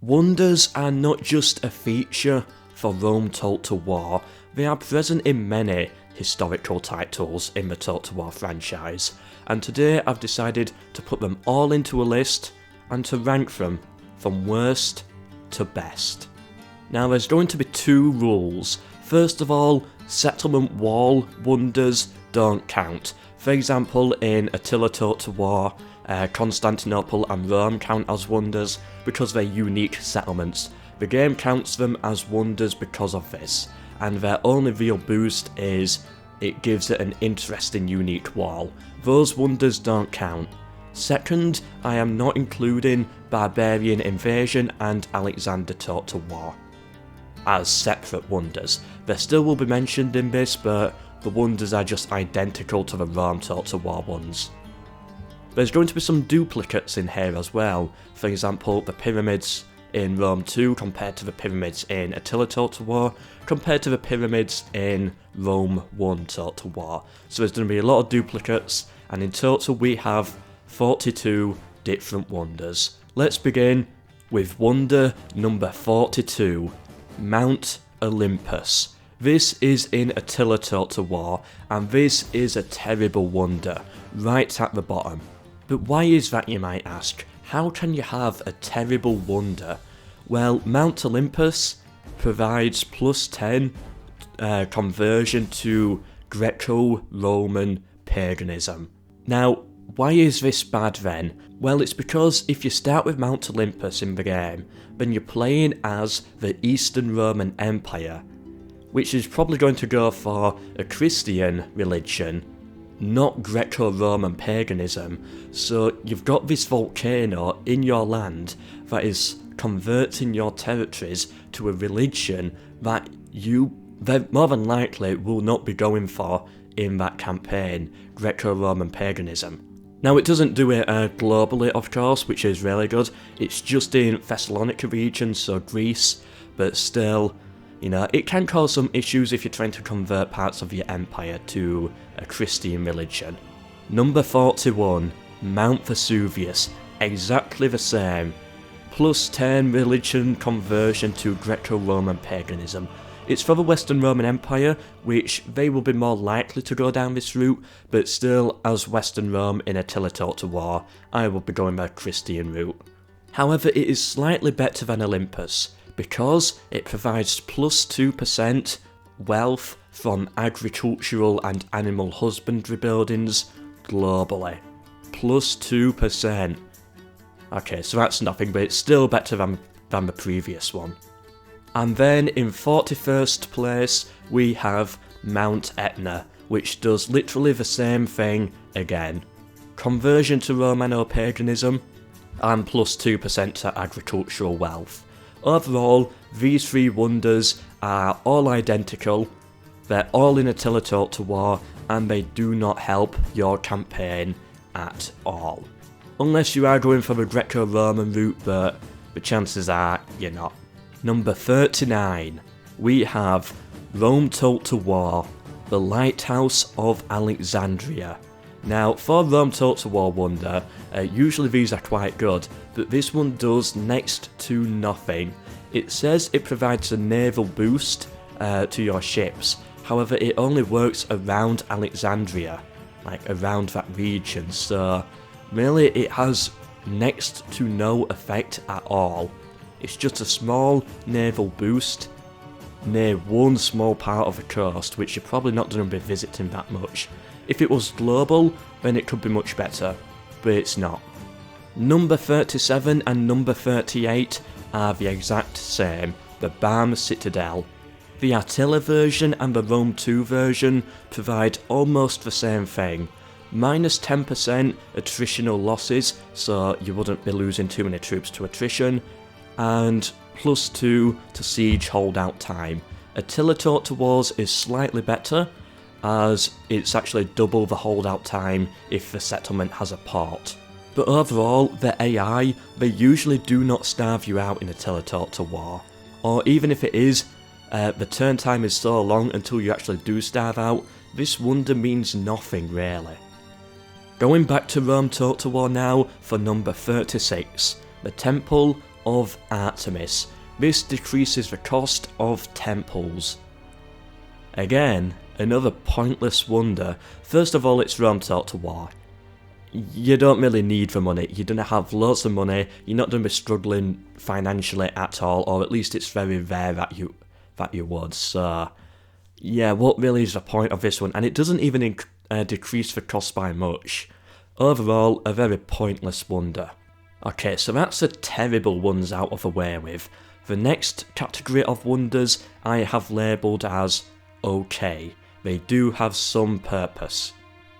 Wonders are not just a feature for Rome Total War, they are present in many historical titles in the Total War franchise, and today I've decided to put them all into a list and to rank them from worst to best. Now there's going to be two rules. First of all, settlement wall wonders don't count. For example, in Attila Total War, Constantinople and Rome count as wonders because they're unique settlements. The game counts them as wonders because of this, and their only real boost is it gives it an interesting unique wall. Those wonders don't count. Second, I am not including Barbarian Invasion and Alexander Total War as separate wonders. They still will be mentioned in this, but the wonders are just identical to the Rome Total War ones. There's going to be some duplicates in here as well. For example, the pyramids in Rome 2 compared to the pyramids in Attila Total War, compared to the pyramids in Rome 1 Total War. So there's going to be a lot of duplicates, and in total we have 42 different wonders. Let's begin with wonder number 42, Mount Olympus. This is in Attila Total War, and this is a terrible wonder, right at the bottom. But why is that, you might ask? How can you have a terrible wonder? Well, Mount Olympus provides plus 10 conversion to Greco-Roman paganism. Now, why is this bad then? Well, it's because if you start with Mount Olympus in the game, then you're playing as the Eastern Roman Empire, which is probably going to go for a Christian religion, not Greco-Roman paganism. So you've got this volcano in your land that is converting your territories to a religion that you more than likely will not be going for in that campaign, Greco-Roman paganism. Now, it doesn't do it globally, of course, which is really good. It's just in Thessalonica region, so Greece, but still, you know, it can cause some issues if you're trying to convert parts of your empire to a Christian religion. Number 41, Mount Vesuvius, exactly the same. Plus 10 religion conversion to Greco-Roman paganism. It's for the Western Roman Empire, which they will be more likely to go down this route, but still, as Western Rome in Attila Total War, I will be going the Christian route. However, it is slightly better than Olympus, because it provides plus 2% wealth from agricultural and animal husbandry buildings globally. Plus 2%. Okay, so that's nothing, but it's still better than the previous one. And then in 41st place, we have Mount Etna, which does literally the same thing again. Conversion to Romano-paganism, and plus 2% to agricultural wealth. Overall, these three wonders are all identical, they're all in Attila Total War, and they do not help your campaign at all. Unless you are going for the Greco-Roman route, but the chances are you're not. Number 39, we have Rome Total War, the Lighthouse of Alexandria. Now, for Rome Total War wonder, usually these are quite good, but this one does next to nothing. It says it provides a naval boost to your ships, however it only works around Alexandria, like around that region, so really it has next to no effect at all. It's just a small naval boost near one small part of the coast, which you're probably not going to be visiting that much. If it was global, then it could be much better, but it's not. Number 37 and number 38 are the exact same, the Barm Citadel. The Attila version and the Rome 2 version provide almost the same thing. Minus 10% attritional losses, so you wouldn't be losing too many troops to attrition, and plus 2 to siege holdout time. Attila Total Wars is slightly better, as it's actually double the holdout time if the settlement has a port. But overall, the AI, they usually do not starve you out in Attila Total War. Or even if it is, the turn time is so long until you actually do starve out, this wonder means nothing really. Going back to Rome Total War now for number 36, the Temple of Artemis. This decreases the cost of temples. Again, another pointless wonder. First of all, it's Rome taught to war. You don't really need the money. You're going to have loads of money. You're not going to be struggling financially at all, or at least it's very rare that you would. So, yeah, what really is the point of this one? And it doesn't even decrease the cost by much. Overall, a very pointless wonder. Okay, so that's the terrible ones out of the way with. The next category of wonders I have labelled as okay. They do have some purpose.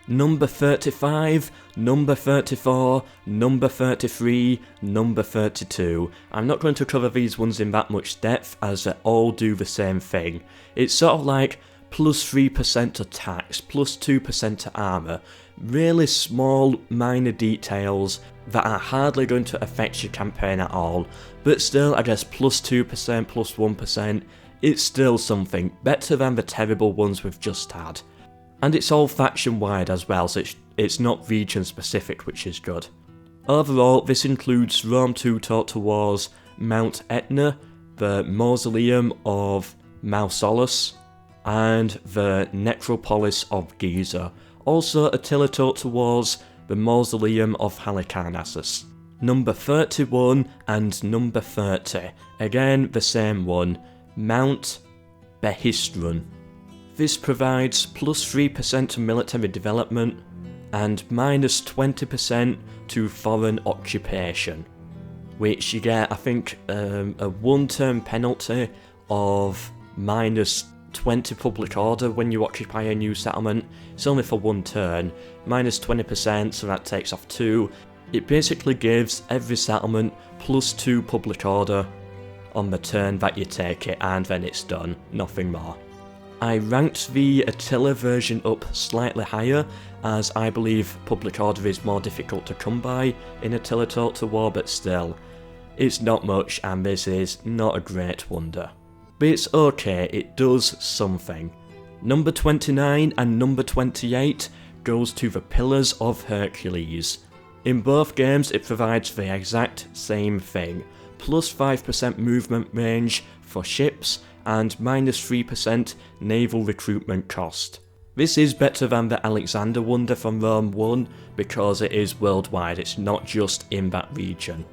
Number 35, number 34, number 33, number 32. I'm not going to cover these ones in that much depth as they all do the same thing. It's sort of like plus 3% to tax, plus 2% to armour. Really small, minor details that are hardly going to affect your campaign at all. But still, I guess plus 2%, plus 1%, it's still something. Better than the terrible ones we've just had. And it's all faction wide as well, so it's not region specific, which is good. Overall, this includes Rome 2 taught to wars, Mount Etna, the Mausoleum of Mausolus, and the Necropolis of Giza. Also, Attila taught to wars, the Mausoleum of Halicarnassus. Number 31 and number 30. Again, the same one, Mount Behistun. This provides plus 3% to military development and minus 20% to foreign occupation, which you get, I think, a one-turn penalty of minus 20 public order when you occupy a new settlement. It's only for one turn, minus 20%, so that takes off 2. It basically gives every settlement plus 2 public order on the turn that you take it, and then it's done, nothing more. I ranked the Attila version up slightly higher, as I believe public order is more difficult to come by in Attila taught to war, but still, it's not much and this is not a great wonder. But it's okay, it does something. Number 29 and number 28 goes to the Pillars of Hercules. In both games it provides the exact same thing, plus 5% movement range for ships, and minus 3% naval recruitment cost. This is better than the Alexander Wonder from Rome 1 because it is worldwide, it's not just in that region.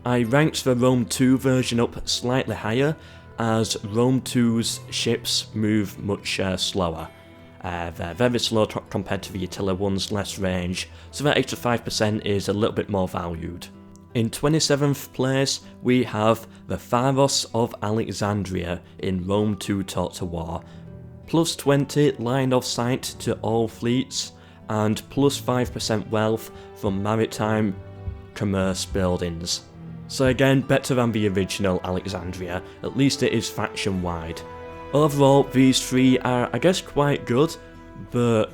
I ranked the Rome 2 version up slightly higher as Rome 2's ships move much slower. They're very slow compared to the Attila ones, less range, so that extra 5% is a little bit more valued. In 27th place, we have the Pharos of Alexandria in Rome 2 taught to war. Plus 20 line of sight to all fleets, and plus 5% wealth from maritime commerce buildings. So again, better than the original Alexandria, at least it is faction wide. Overall, these three are, I guess, quite good, but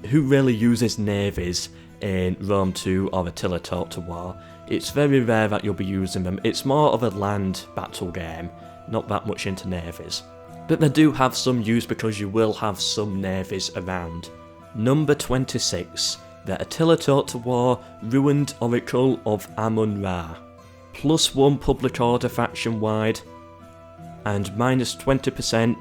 who really uses navies in Rome 2 or Attila taught to war? It's very rare that you'll be using them. It's more of a land battle game, not that much into navies. But they do have some use because you will have some navies around. Number 26, the Attila taught to war Ruined Oracle of Amun-Ra. Plus 1 public order faction wide, and minus 20%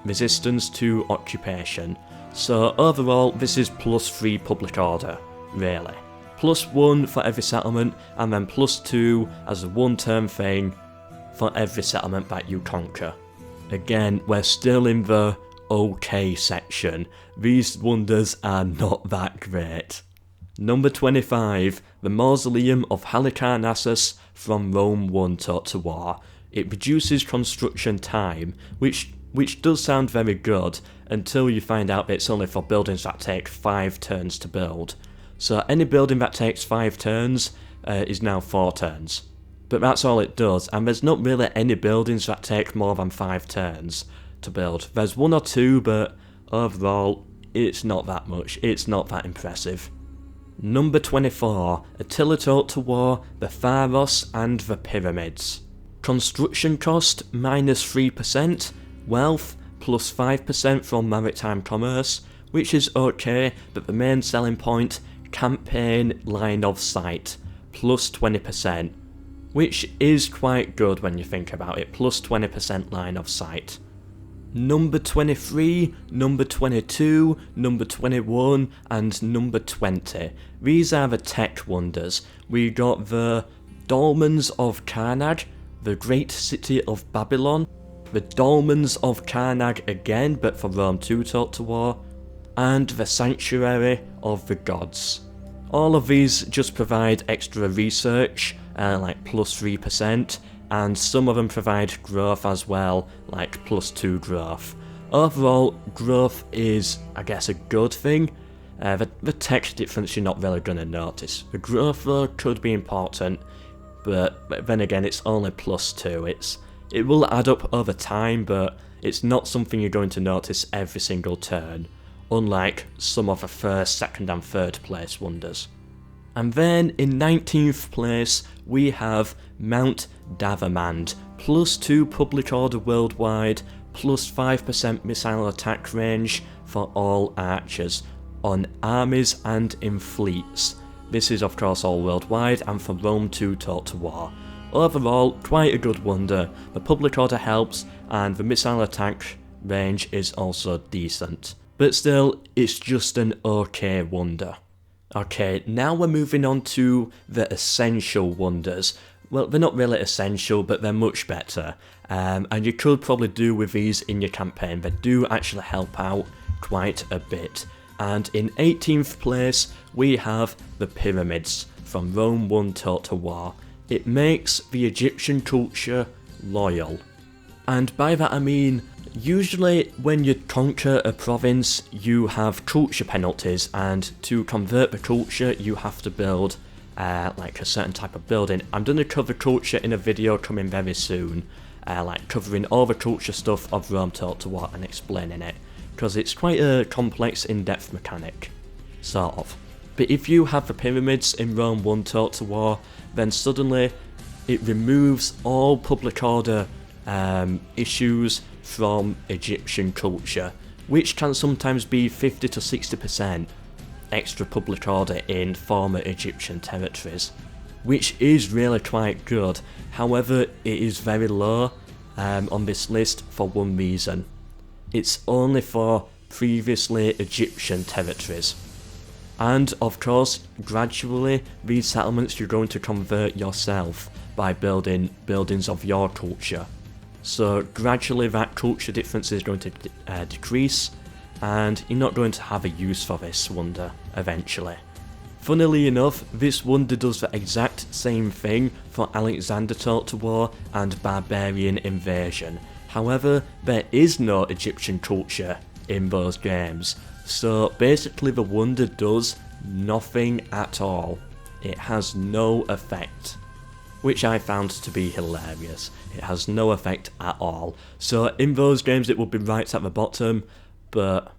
resistance to occupation. So overall, this is plus 3 public order, really. Plus 1 for every settlement, and then plus 2 as a one-turn thing for every settlement that you conquer. Again, we're still in the okay section. These wonders are not that great. Number 25, the Mausoleum of Halicarnassus from Rome 1 taught to war. It reduces construction time, which does sound very good, until you find out it's only for buildings that take 5 turns to build. So any building that takes 5 turns is now 4 turns. But that's all it does, and there's not really any buildings that take more than 5 turns to build. There's 1 or 2, but overall, it's not that much, it's not that impressive. Number 24, Attila taught to war, the Pharos and the Pyramids. Construction cost minus 3%, wealth plus 5% from maritime commerce, which is okay, but the main selling point, campaign line of sight, plus 20%, which is quite good when you think about it, plus 20% line of sight. Number 23, number 22, number 21, and number 20. These are the tech wonders. We got the Dolmens of Karnag, the Great City of Babylon, the Dolmens of Karnag again, but for Rome 2 Total War, and the Sanctuary of the Gods. All of these just provide extra research, like plus 3%, and some of them provide growth as well, like plus 2 growth. Overall, growth is, I guess, a good thing. The tech difference you're not really going to notice. The growth though could be important, but then again it's only plus 2. It will add up over time, but it's not something you're going to notice every single turn, unlike some of the first, second and third place wonders. And then in 19th place we have Mount Davamand, plus 2 public order worldwide, plus 5% missile attack range for all archers, on armies and in fleets. This is of course all worldwide and for Rome 2 Total War. Overall, quite a good wonder. The public order helps and the missile attack range is also decent. But still, it's just an okay wonder. Okay, now we're moving on to the essential wonders. Well, they're not really essential, but they're much better. And you could probably do with these in your campaign. They do actually help out quite a bit. And in 18th place, we have the pyramids from Rome 1 Total War. It makes the Egyptian culture loyal. And by that I mean, usually when you conquer a province, you have culture penalties, and to convert the culture, you have to build like a certain type of building. I'm going to cover culture in a video coming very soon, like covering all the culture stuff of Rome Total War and explaining it, because it's quite a complex in-depth mechanic, sort of. But if you have the pyramids in Rome 1 Total War, then suddenly it removes all public order issues from Egyptian culture, which can sometimes be 50 to 60% extra public order in former Egyptian territories, which is really quite good. However, it is very low on this list for one reason. It's only for previously Egyptian territories. And of course, gradually these settlements you're going to convert yourself by building buildings of your culture. So gradually that culture difference is going to decrease, and you're not going to have a use for this wonder eventually. Funnily enough, this wonder does the exact same thing for Alexander Total War and Barbarian Invasion. However, there is no Egyptian culture in those games, so basically the wonder does nothing at all. It has no effect, which I found to be hilarious. It has no effect at all. So in those games it would be right at the bottom, but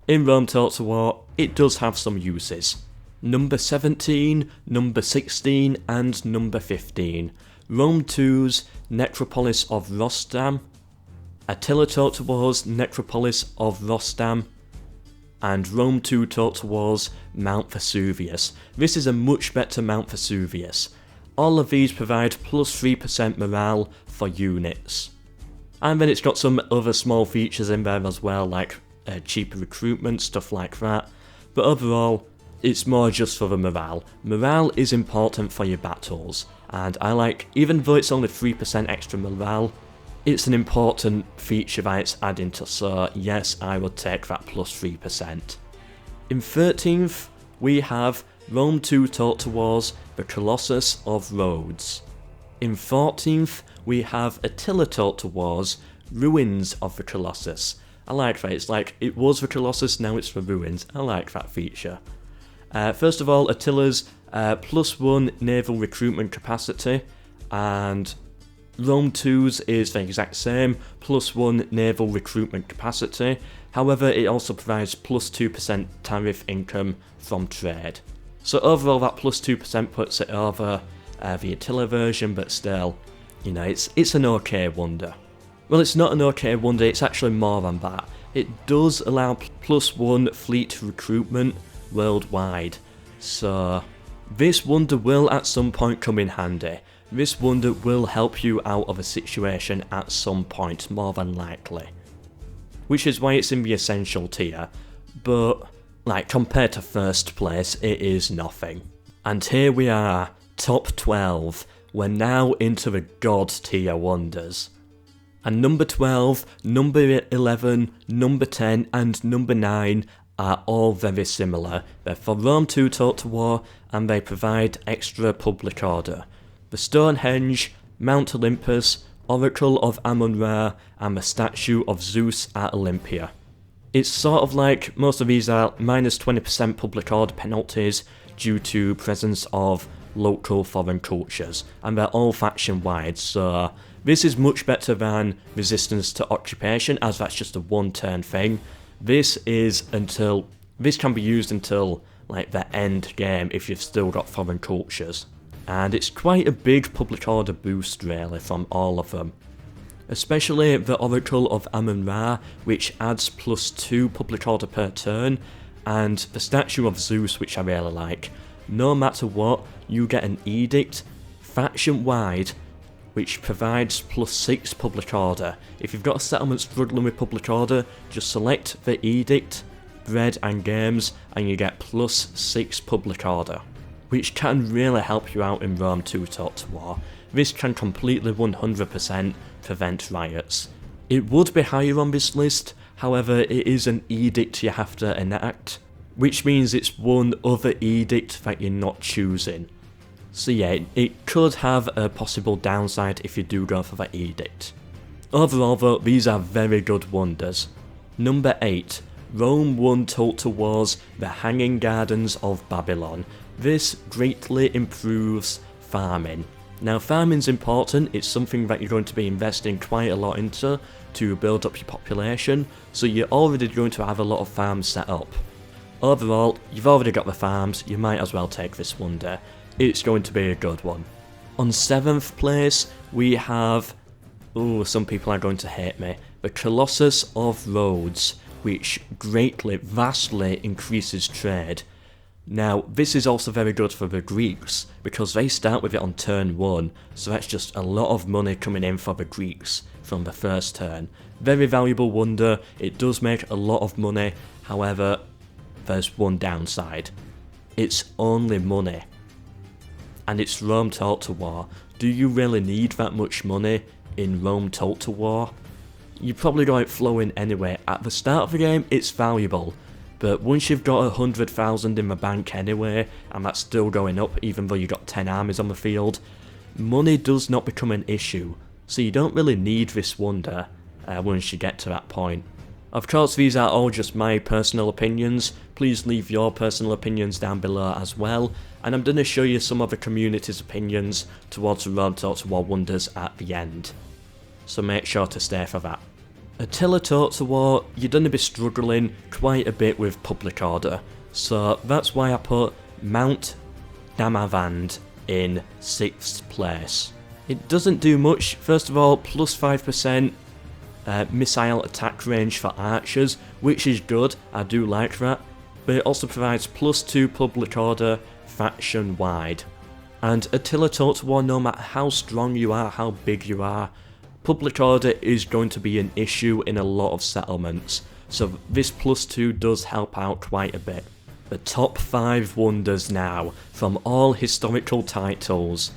in Rome Total War it does have some uses. Number 17, number 16 and number 15. Rome 2's Necropolis of Rostam, Attila Total War's Necropolis of Rostam, and Rome 2 Total War's Mount Vesuvius. This is a much better Mount Vesuvius. All of these provide plus 3% morale for units. And then it's got some other small features in there as well, like cheaper recruitment, stuff like that. But overall, it's more just for the morale. Morale is important for your battles, and I like, even though it's only 3% extra morale, it's an important feature that it's adding to, so yes, I would take that plus 3%. In 13th, we have Rome 2 Total War's The Colossus of Rhodes. In 14th, we have Attila Total War's Ruins of the Colossus. I like that, it's like, it was the Colossus, now it's the ruins. I like that feature. First of all, Attila's plus 1 naval recruitment capacity, and Rome 2's is the exact same, plus 1 naval recruitment capacity. However, it also provides plus 2% tariff income from trade. So overall that plus 2% puts it over the Attila version, but still, you know, it's an okay wonder. Well, it's not an okay wonder, it's actually more than that. It does allow plus 1 fleet recruitment worldwide, so this wonder will at some point come in handy. this wonder will help you out of a situation at some point, more than likely. Which is why it's in the essential tier, but like compared to first place, it is nothing. And here we are, top 12, we're now into the god tier wonders. And number 12, number 11, number 10 and number 9 are all very similar. They're for Rome 2 Taught to War and they provide extra public order. The Stonehenge, Mount Olympus, Oracle of Amun-Ra and the statue of Zeus at Olympia. It's sort of like most of these are minus 20% public order penalties due to presence of local foreign cultures, and they're all faction wide, so this is much better than resistance to occupation, as that's just a one turn thing. This can be used until like the end game if you've still got foreign cultures. And it's quite a big public order boost really from all of them. Especially the Oracle of Amun-Ra, which adds +2 public order per turn, and the statue of Zeus, which I really like. No matter what, you get an edict, faction wide, which provides +6 public order. If you've got a settlement struggling with public order, just select the edict, bread and games, and you get +6 public order, which can really help you out in Rome 2 Taught to War. This can completely 100% prevent riots. It would be higher on this list, however it is an edict you have to enact, which means it's one other edict that you're not choosing. So yeah, it could have a possible downside if you do go for that edict. Overall though, these are very good wonders. Number 8. Rome 1 Taught to War's The Hanging Gardens of Babylon. This greatly improves farming. Now farming's important, it's something that you're going to be investing quite a lot into to build up your population, so you're already going to have a lot of farms set up. Overall, you've already got the farms, you might as well take this wonder. It's going to be a good one. On 7th place, we have, some people are going to hate me, the Colossus of Rhodes, which greatly, vastly increases trade. Now, this is also very good for the Greeks, because they start with it on turn 1, so that's just a lot of money coming in for the Greeks from the first turn. Very valuable wonder, it does make a lot of money, however, there's one downside. It's only money. And it's Rome Taught to War. Do you really need that much money in Rome Taught to War? You probably got it flowing anyway. At the start of the game, it's valuable. But once you've got 100,000 in the bank anyway, and that's still going up even though you've got 10 armies on the field, money does not become an issue. So you don't really need this wonder once you get to that point. Of course, these are all just my personal opinions. Please leave your personal opinions down below as well. And I'm going to show you some of the community's opinions towards the Rome Taught to War wonders at the end. So make sure to stay for that. Attila Taught to War, you're going to be struggling quite a bit with public order. So that's why I put Mount Damavand in 6th place. It doesn't do much. First of all, plus 5% missile attack range for archers, which is good, I do like that, but it also provides plus 2 public order faction wide. And Attila Taught to War, no matter how strong you are, how big you are, public order is going to be an issue in a lot of settlements, so this plus 2 does help out quite a bit. The top 5 wonders now, from all historical titles,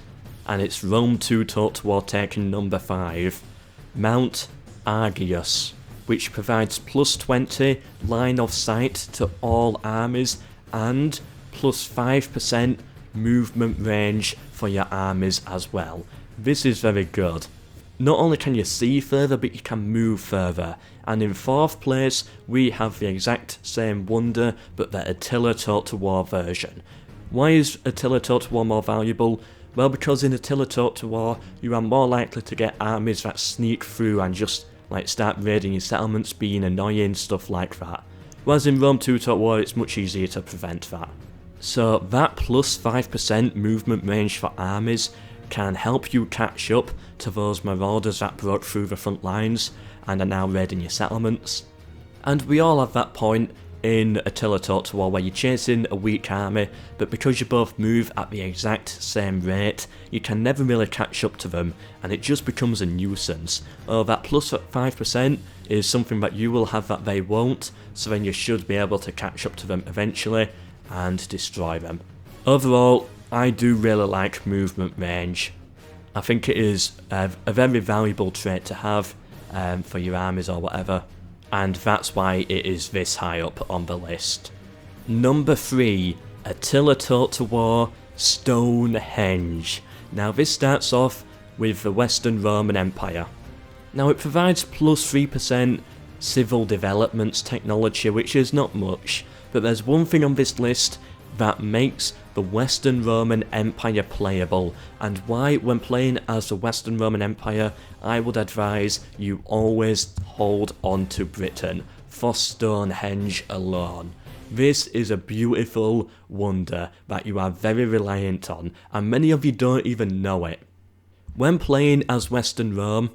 and it's Rome 2 Taught to War taking number 5, Mount Argius, which provides plus 20 line of sight to all armies and plus 5% movement range for your armies as well. This is very good. Not only can you see further, but you can move further. And in 4th place, we have the exact same wonder, but the Attila Taught to War version. Why is Attila Taught to War more valuable? Well, because in Attila Taught to War, you are more likely to get armies that sneak through and just start raiding your settlements, being annoying, stuff like that. Whereas in Rome 2 Taught War, it's much easier to prevent that. So that plus 5% movement range for armies can help you catch up to those marauders that broke through the front lines and are now raiding your settlements. And we all have that point in Attila Total War where you're chasing a weak army, but because you both move at the exact same rate, you can never really catch up to them, and it just becomes a nuisance. Oh, that plus 5% is something that you will have that they won't, so then you should be able to catch up to them eventually and destroy them. Overall, I do really like movement range. I think it is a very valuable trait to have for your armies or whatever, and that's why it is this high up on the list. Number 3, Attila Total War Stonehenge. Now this starts off with the Western Roman Empire. Now it provides plus 3% civil developments technology, which is not much, but there's one thing on this list that makes the Western Roman Empire playable, and why when playing as the Western Roman Empire I would advise you always hold on to Britain for Stonehenge alone. This is a beautiful wonder that you are very reliant on, and many of you don't even know it. When playing as Western Rome,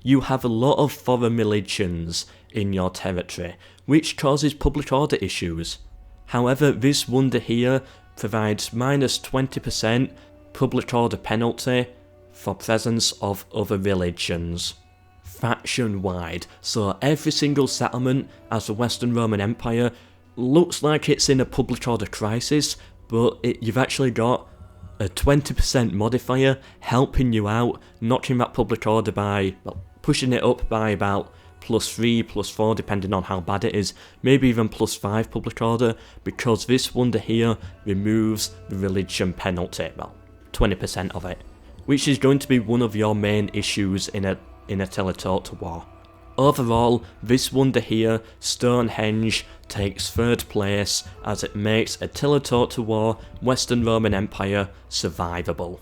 you have a lot of foreign religions in your territory, which causes public order issues. However, this wonder here provides minus 20% public order penalty for presence of other religions, faction-wide. So every single settlement as the Western Roman Empire looks like it's in a public order crisis, but you've actually got a 20% modifier helping you out, knocking that public order by, well, pushing it up by about +3, +4, depending on how bad it is, maybe even +5 public order, because this wonder here removes the religion penalty, well, 20% of it, which is going to be one of your main issues in Attila Total War. Overall, this wonder here, Stonehenge, takes 3rd place as it makes Attila Total War Western Roman Empire survivable.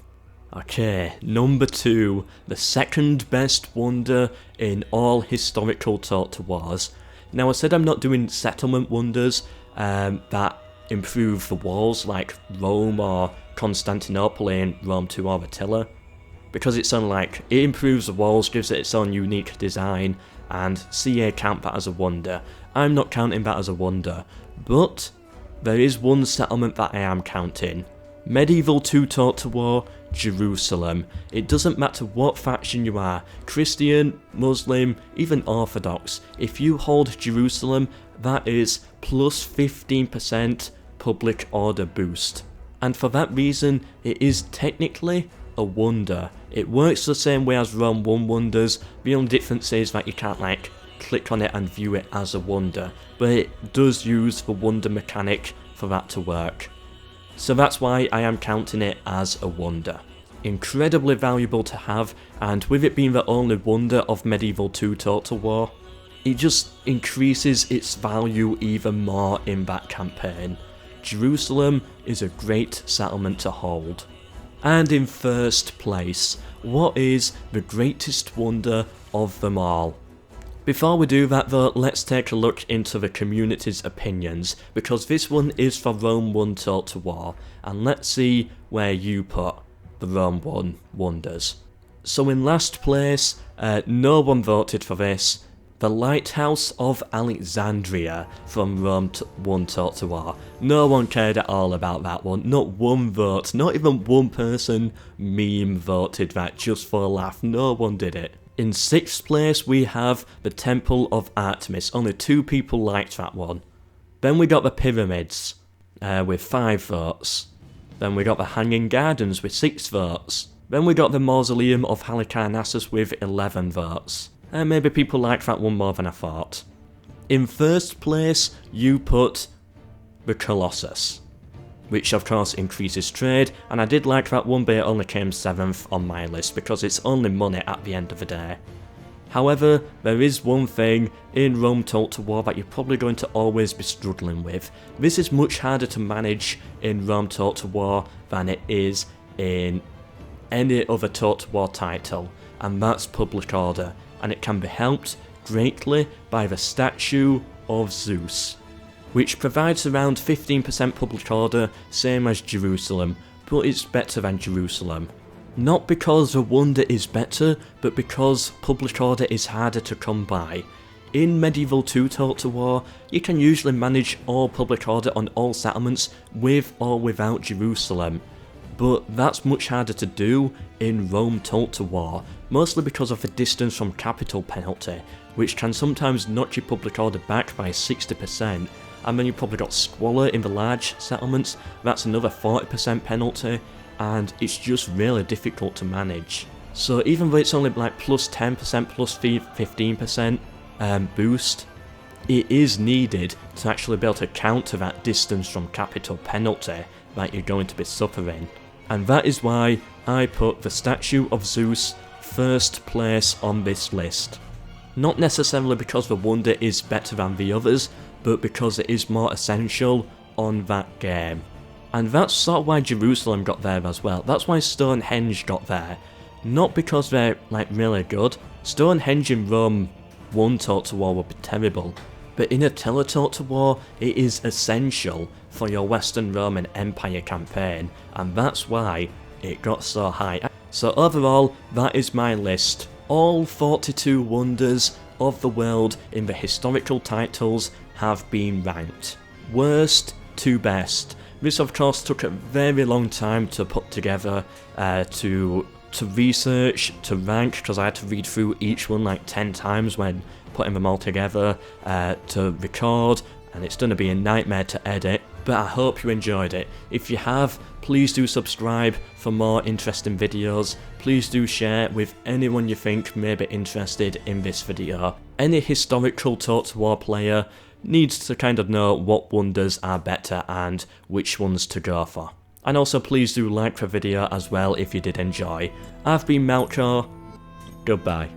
Okay, number 2, the 2nd best wonder in all historical Total Wars. Now I said I'm not doing settlement wonders that improve the walls like Rome or Constantinople in Rome 2 or Attila, because it's unlike, it improves the walls, gives it its own unique design, and CA count that as a wonder. I'm not counting that as a wonder, but there is one settlement that I am counting. Medieval 2 Total War, Jerusalem. It doesn't matter what faction you are, Christian, Muslim, even Orthodox, if you hold Jerusalem, that is plus 15% public order boost. And for that reason, it is technically a wonder. It works the same way as Rome 1 wonders, the only difference is that you can't like click on it and view it as a wonder, but it does use the wonder mechanic for that to work. So that's why I am counting it as a wonder. Incredibly valuable to have, and with it being the only wonder of Medieval 2 Total War, it just increases its value even more in that campaign. Jerusalem is a great settlement to hold. And in 1st place, what is the greatest wonder of them all? Before we do that though, let's take a look into the community's opinions, because this one is for Rome 1 Total War, and let's see where you put the Rome 1 wonders. So in last place, no one voted for this, the Lighthouse of Alexandria from Rome 1 Total War. No one cared at all about that one, not one vote, not even one person meme voted that just for a laugh, no one did it. In 6th place we have the Temple of Artemis, only 2 people liked that one. Then we got the Pyramids with 5 votes. Then we got the Hanging Gardens with 6 votes. Then we got the Mausoleum of Halicarnassus with 11 votes. And maybe people liked that one more than I thought. In 1st place you put the Colossus, which of course increases trade, and I did like that one, but it only came 7th on my list because it's only money at the end of the day. However, there is one thing in Rome Total War that you're probably going to always be struggling with. This is much harder to manage in Rome Total War than it is in any other Total War title, and that's public order, and it can be helped greatly by the statue of Zeus, which provides around 15% public order, same as Jerusalem, but it's better than Jerusalem. Not because the wonder is better, but because public order is harder to come by. In Medieval 2 Total War, you can usually manage all public order on all settlements with or without Jerusalem, but that's much harder to do in Rome Total War, mostly because of the distance from capital penalty, which can sometimes knock your public order back by 60%, and then you've probably got squalor in the large settlements, that's another 40% penalty, and it's just really difficult to manage. So even though it's only like plus 10%, plus 15% boost, it is needed to actually be able to counter that distance from capital penalty that you're going to be suffering. And that is why I put the statue of Zeus first place on this list. Not necessarily because the wonder is better than the others, but because it is more essential on that game. And that's sort of why Jerusalem got there as well. That's why Stonehenge got there. Not because they're like really good. Stonehenge in Rome 1 Total War would be terrible. But in Attila Total War, it is essential for your Western Roman Empire campaign, and that's why it got so high. So overall, that is my list. All 42 wonders of the world in the historical titles have been ranked. Worst to best. This of course took a very long time to put together, to research, to rank, because I had to read through each one like 10 times when putting them all together, to record, and it's going to be a nightmare to edit, but I hope you enjoyed it. If you have, please do subscribe for more interesting videos. Please do share with anyone you think may be interested in this video. Any historical Total War player needs to kind of know what wonders are better and which ones to go for. And also please do like the video as well if you did enjoy. I've been MELKOR, goodbye.